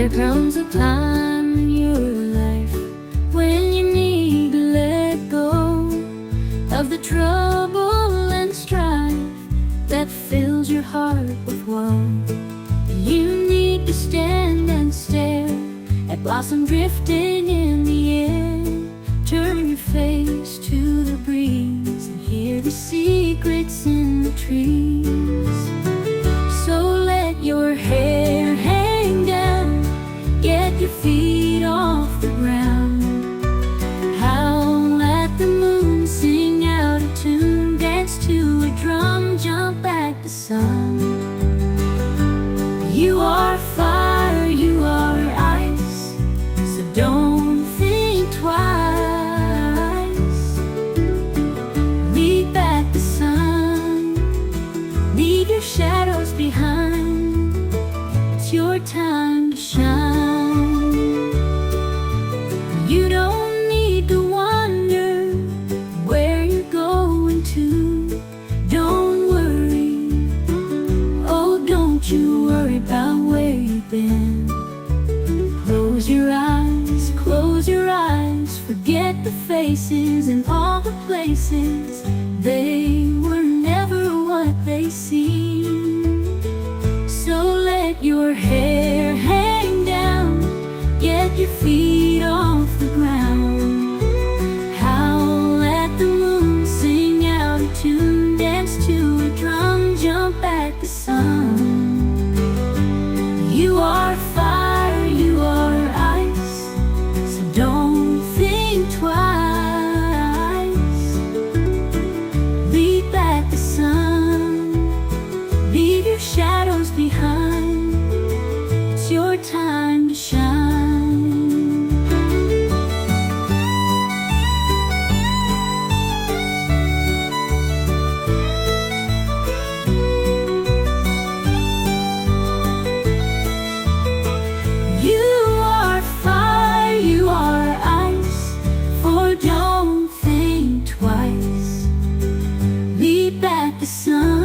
There comes a time in your life when you need to let go of the trouble and strife that fills your heart with woe. You need to stand and stare at blossom drifting in the air. Turn your face to the breeze and hear the secrets in the trees. So let your hair hang down, get your feet off the ground. Howl at the moon, sing out a tune, dance to a drum, jump at the sun. You are fire, you are ice, so don't think twice. Lead back the sun, leave your shadows behind. It's your time to shine. You don't need to wonder where you're going to. Don't worry, oh don't you worry about where you've been. Close your eyes, forget the faces and all the places. They were never what they seem. So let your hair hang down, get your feet off the ground. Howl at the moon, sing out a tune, dance to a drum, jump at the sun. You are fire, you are ice, so don't think twice. Lead back the sun, leave your shadows behind. It's your time to shine. You are fire, you are ice, for don't think twice. Lead back the sun.